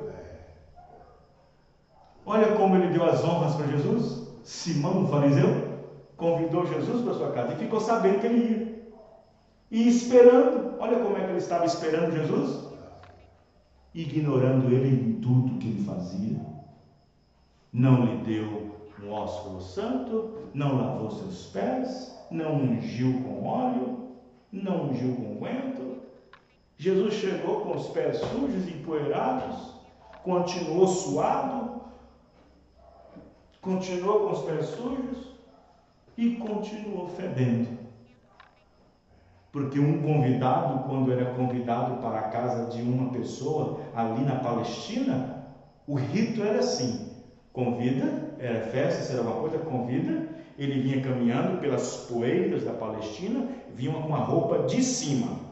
Olha como ele deu as honras para Jesus. Simão, o fariseu, convidou Jesus para sua casa e ficou sabendo que ele ia. E esperando. Olha como é que ele estava esperando Jesus. Ignorando ele em tudo que ele fazia. Não lhe deu um ósculo santo, não lavou seus pés, não ungiu com óleo, não ungiu com unguento. Jesus chegou com os pés sujos e empoeirados, continuou suado, continuou com os pés sujos e continuou fedendo. Porque um convidado, quando era convidado para a casa de uma pessoa ali na Palestina, o rito era assim: convida, era festa, se era uma coisa, convida, ele vinha caminhando pelas poeiras da Palestina, vinha com a roupa de cima.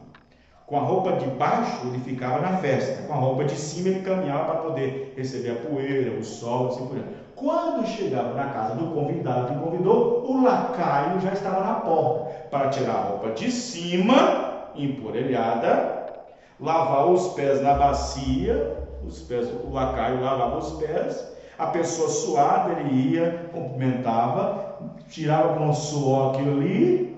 Com a roupa de baixo, ele ficava na festa. Com a roupa de cima, ele caminhava para poder receber a poeira, o sol, assim por diante. Quando chegava na casa do convidado que convidou, o lacaio já estava na porta para tirar a roupa de cima, empoeirada, lavar os pés na bacia, o lacaio lavava os pés, a pessoa suada, ele ia, cumprimentava, tirava com o suor aquilo ali,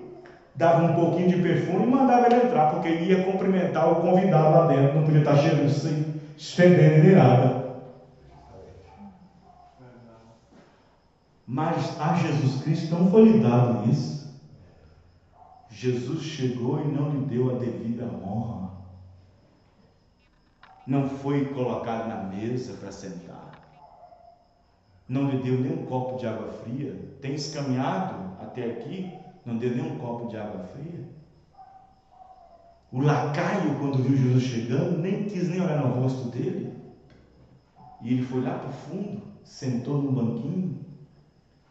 dava um pouquinho de perfume e mandava ele entrar, porque ele ia cumprimentar o convidado lá dentro, não podia estar cheirando sem fedendo nem nada. Mas a Jesus Cristo não foi lhe dado isso. Jesus chegou e não lhe deu a devida honra. Não foi colocado na mesa para sentar. Não lhe deu nem um copo de água fria. Tens caminhado até aqui, não deu nem um copo de água fria. O lacaio, quando viu Jesus chegando, nem quis nem olhar no rosto dele. E ele foi lá para o fundo, sentou num banquinho,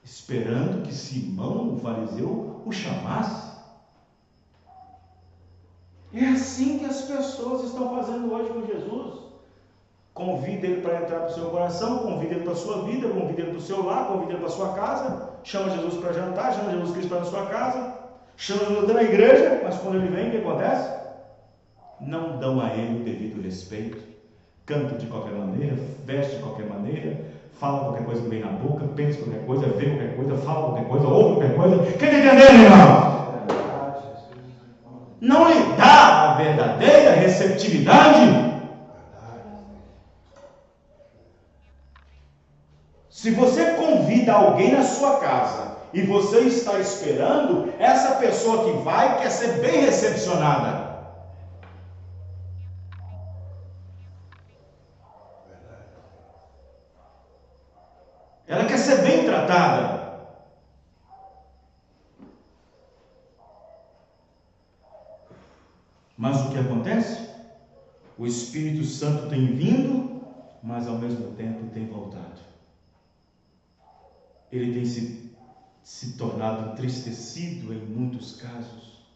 esperando que Simão, o fariseu, o chamasse. É assim que as pessoas estão fazendo hoje com Jesus. Convida ele para entrar para o seu coração, convida ele para a sua vida, convida ele para o seu lar, convida ele para a sua casa, chama Jesus para jantar, chama Jesus Cristo para a sua casa, chama Jesus na igreja, mas quando ele vem, o que acontece? Não dão a ele o devido respeito, canta de qualquer maneira, veste de qualquer maneira, fala qualquer coisa que vem na boca, pensa qualquer coisa, vê qualquer coisa, fala qualquer coisa, ouve qualquer coisa. Quem está entendendo, irmão? Não lhe dá a verdadeira receptividade. Se você convida alguém na sua casa e você está esperando, essa pessoa que vai quer ser bem recepcionada. Ela quer ser bem tratada. Mas o que acontece? O Espírito Santo tem vindo, mas ao mesmo tempo tem voltado. Ele tem se se tornado entristecido em muitos casos.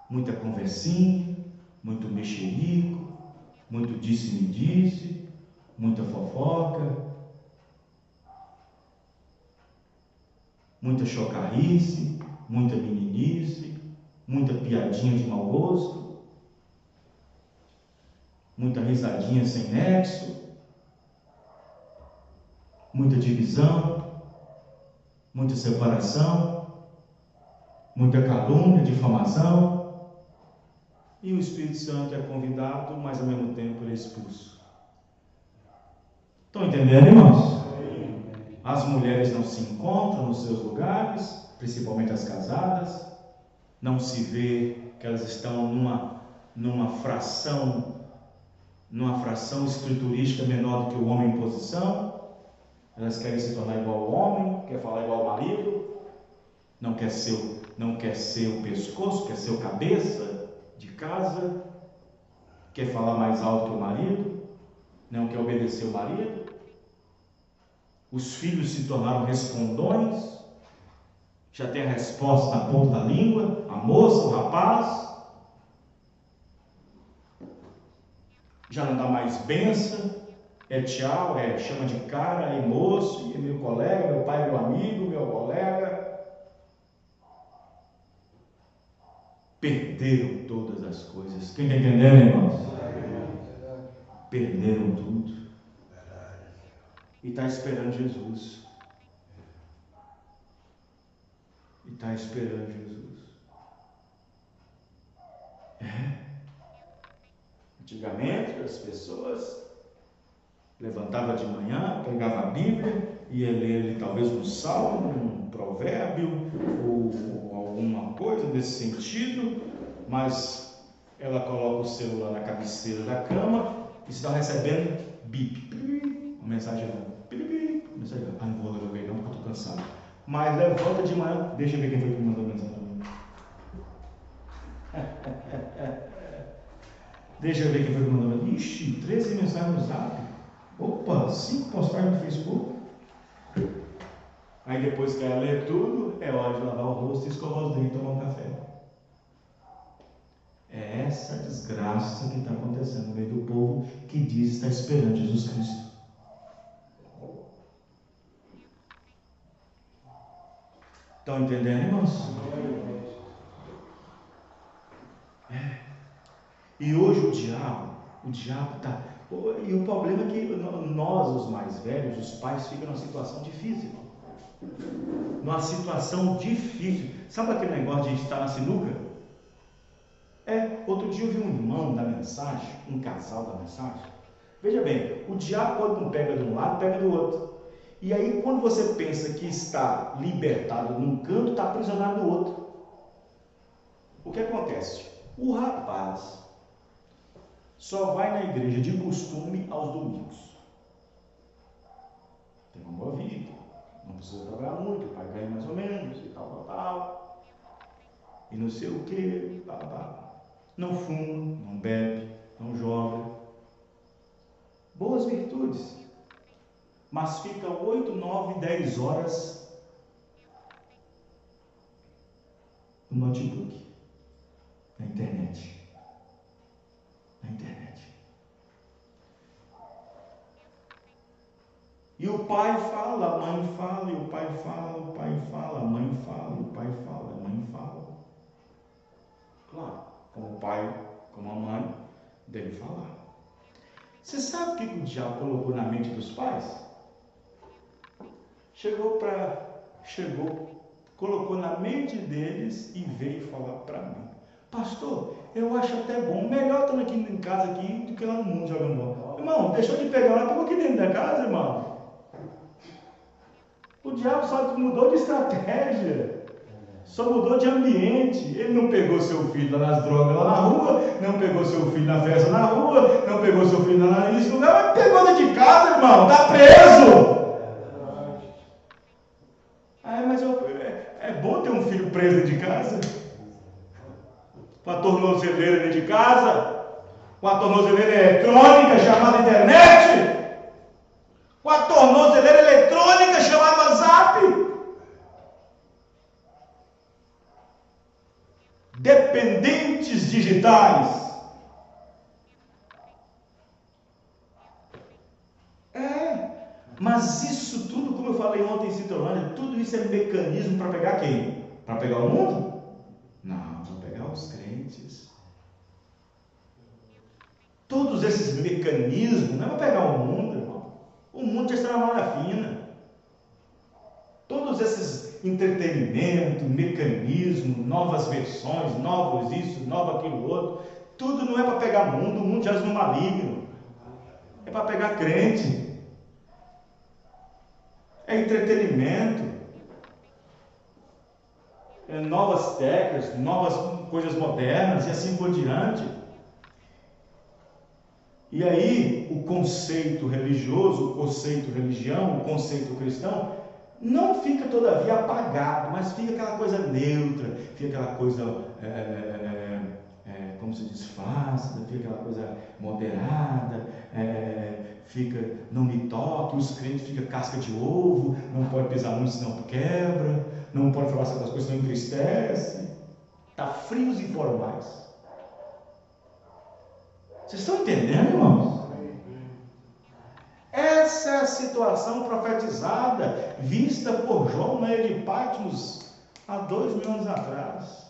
Muita conversinha, muito mexerico, muito disse-me-disse, muita fofoca, muita chocarrice, muita meninice, muita piadinha de mau gosto, muita risadinha sem nexo, muita divisão, muita separação, muita calúnia, difamação. E o Espírito Santo é convidado, mas ao mesmo tempo ele é expulso. Estão entendendo, irmãos? As mulheres não se encontram nos seus lugares, principalmente as casadas. Não se vê que elas estão numa fração escriturística menor do que o homem em posição. Elas querem se tornar igual ao homem, quer falar igual ao marido, não quer ser o pescoço, quer ser o cabeça de casa, quer falar mais alto que o marido, não quer obedecer o marido. Os filhos se tornaram respondões, já tem a resposta na ponta da língua, a moça, o rapaz, já não dá mais benção, é tchau, chama de cara, é moço, é meu colega, meu pai, meu amigo, meu colega. Perderam todas as coisas. Quem está entendendo, irmãos? Perderam tudo. E está esperando Jesus. E está esperando Jesus. Antigamente, as pessoas levantavam de manhã, pegavam a Bíblia, ia ler talvez um salmo, um provérbio, ou alguma coisa desse sentido, mas ela coloca o celular na cabeceira da cama e está recebendo bip, uma mensagem lá. Mensagem lá. Não vou ler não, porque eu estou cansado. Mas levanta de manhã, deixa eu ver quem foi que me mandou mensagem. Deixa eu ver quem foi que me mandou mensagem. Ixi, 13 mensagens no Zap. Opa, 5 postagens no Facebook. Aí depois que ela lê tudo, é hora de lavar o rosto, escovar os dentes e tomar um café. É essa desgraça que está acontecendo no meio do povo que diz estar esperando Jesus Cristo. Estão entendendo, irmãos? E hoje o diabo está... E o problema é que nós, os mais velhos, os pais, ficam numa situação difícil. Numa situação difícil. Sabe aquele negócio de estar na sinuca? Outro dia eu vi um irmão da mensagem, um casal da mensagem. Veja bem, o diabo quando não pega de um lado, pega do outro. E aí quando você pensa que está libertado num canto, está aprisionado no outro. O que acontece? O rapaz só vai na igreja de costume aos domingos. Tem uma boa vida, não precisa trabalhar muito, o pai ganha mais ou menos, e tal. E não sei o que, não fuma, não bebe, não joga. Boas virtudes. Mas fica 8, 9, 10 horas no notebook, na internet. E o pai fala, a mãe fala, e o pai fala, o pai fala, a mãe fala, o pai fala, a mãe fala. Claro, como o pai, como a mãe, deve falar. Você sabe o que o diabo colocou na mente dos pais? Colocou na mente deles e veio falar para mim: pastor, eu acho até bom, melhor estando aqui em casa aqui do que lá no mundo jogando bola. Irmão, deixou de pegar lá, pegou aqui dentro da casa, irmão. O diabo só mudou de estratégia, só mudou de ambiente. Ele não pegou seu filho lá nas drogas lá na rua, não pegou seu filho na festa na rua, não pegou seu filho lá nesse lugar, mas pegou dentro de casa, irmão, está preso. Mas é bom ter um filho preso dentro de casa, com a tornozeleira dentro de casa, com a tornozeleira eletrônica chamada internet, com a tornozeleira eletrônica chamada WhatsApp. dependentes digitais. Mas isso tudo, como eu falei ontem em Citrolândia, tudo isso é mecanismo para pegar quem? Para pegar o mundo? Não, para pegar os crentes. Todos esses mecanismos não é para pegar o mundo, irmão. O mundo já está na malha fina. Todos esses entretenimento, mecanismo, novas versões, novos isso, novo aquilo outro, tudo não é para pegar o mundo já é no maligno. É para pegar crente. É entretenimento, é novas técnicas, novas coisas modernas e assim por diante. E aí o conceito religioso, o conceito religião, o conceito cristão não fica todavia apagado, mas fica aquela coisa neutra, fica aquela coisa, como se diz, fácil, fica aquela coisa moderada, fica, não me toque, os crentes ficam casca de ovo, não pode pisar muito senão quebra, não pode falar certas coisas senão entristece, está frios e formais. Vocês estão entendendo, irmãos? Essa é a situação profetizada, vista por João na ilha de Patmos há 2000 anos atrás.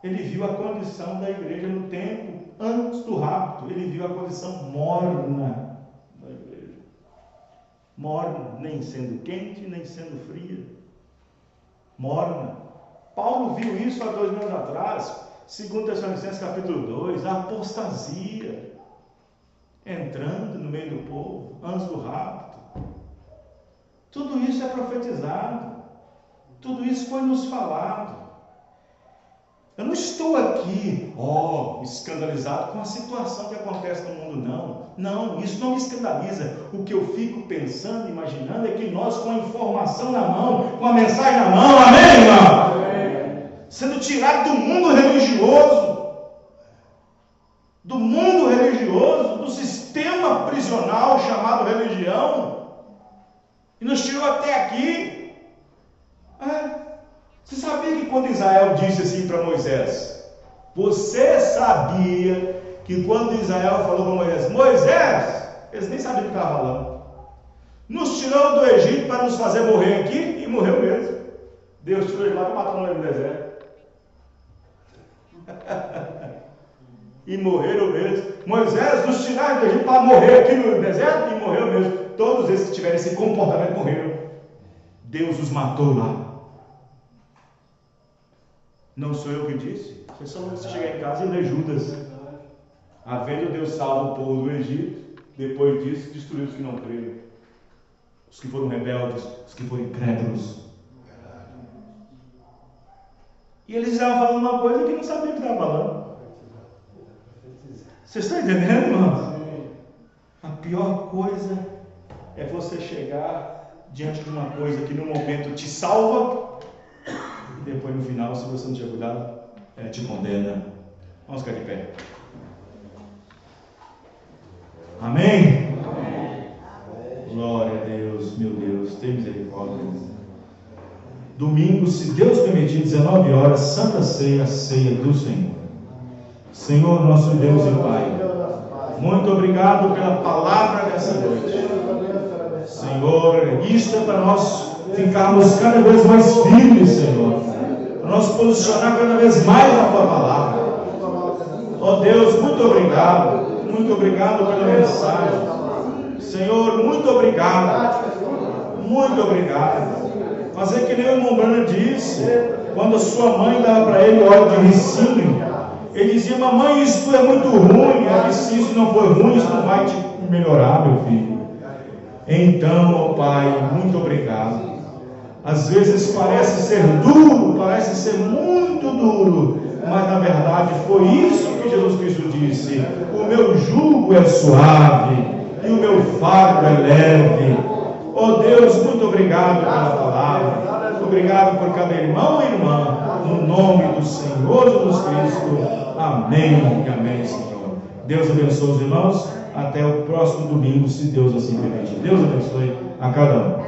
Ele viu a condição da igreja no tempo antes do rapto. Ele viu a condição morna da igreja. Morna, nem sendo quente, nem sendo fria. Morna. Paulo viu isso há 2000 anos atrás. 2 Tessalonicenses capítulo 2, a apostasia entrando no meio do povo, antes do rapto. Tudo isso é profetizado. Tudo isso foi nos falado. Eu não estou aqui, escandalizado com a situação que acontece no mundo, não. Não, isso não me escandaliza. O que eu fico pensando, imaginando, é que nós, com a informação na mão, com a mensagem na mão, amém, irmão? Amém. Sendo tirado do mundo religioso, do sistema prisional chamado religião, e nos tirou até aqui. Você sabia que quando Israel disse assim para Moisés, você sabia que quando Israel falou para Moisés, Moisés, eles nem sabiam o que estava falando, nos tirou do Egito para nos fazer morrer aqui, e morreu mesmo. Deus tirou ele lá para matar no deserto. E morreram mesmo. Moisés, nos tiraram do Egito para morrer aqui no deserto, e morreu mesmo. Todos esses que tiveram esse comportamento morreram. Deus os matou lá. Não sou eu que disse. Foi só você chegar em casa e ler Judas. Havendo Deus salvo o povo do Egito, depois disso destruiu os que não creram, os que foram rebeldes, os que foram incrédulos. E eles estavam falando uma coisa que não sabiam o que estavam falando. Vocês estão entendendo, irmãos? A pior coisa é você chegar diante de uma coisa que no momento te salva, e depois no final, se você não tiver cuidado, te condena. Vamos ficar de pé. Amém? Amém? Glória a Deus, meu Deus, tem misericórdia. Domingo, se Deus permitir, 19 horas, Santa Ceia, Ceia do Senhor. Senhor, nosso Deus e Pai, muito obrigado pela palavra dessa noite. Senhor, isso é para nós ficarmos cada vez mais firmes, Senhor, para nós posicionar cada vez mais na Tua palavra. Ó Deus, muito obrigado pela mensagem. Senhor, muito obrigado. Fazer que nem o irmão Brana disse, quando a sua mãe dava para ele óleo de ricinho, ele dizia, mamãe, isso é muito ruim. Ela disse, se isso não for ruim, isso não vai te melhorar, meu filho. Então, ó Pai, muito obrigado. Às vezes parece ser duro, parece ser muito duro, mas na verdade foi isso que Jesus Cristo disse: o meu jugo é suave e o meu fardo é leve. Oh Deus, muito obrigado pela palavra, obrigado por cada irmão e irmã, no nome do Senhor Jesus Cristo. Amém e amém, Senhor. Deus abençoe os irmãos. Até o próximo domingo, se Deus assim permitir. Deus abençoe a cada um.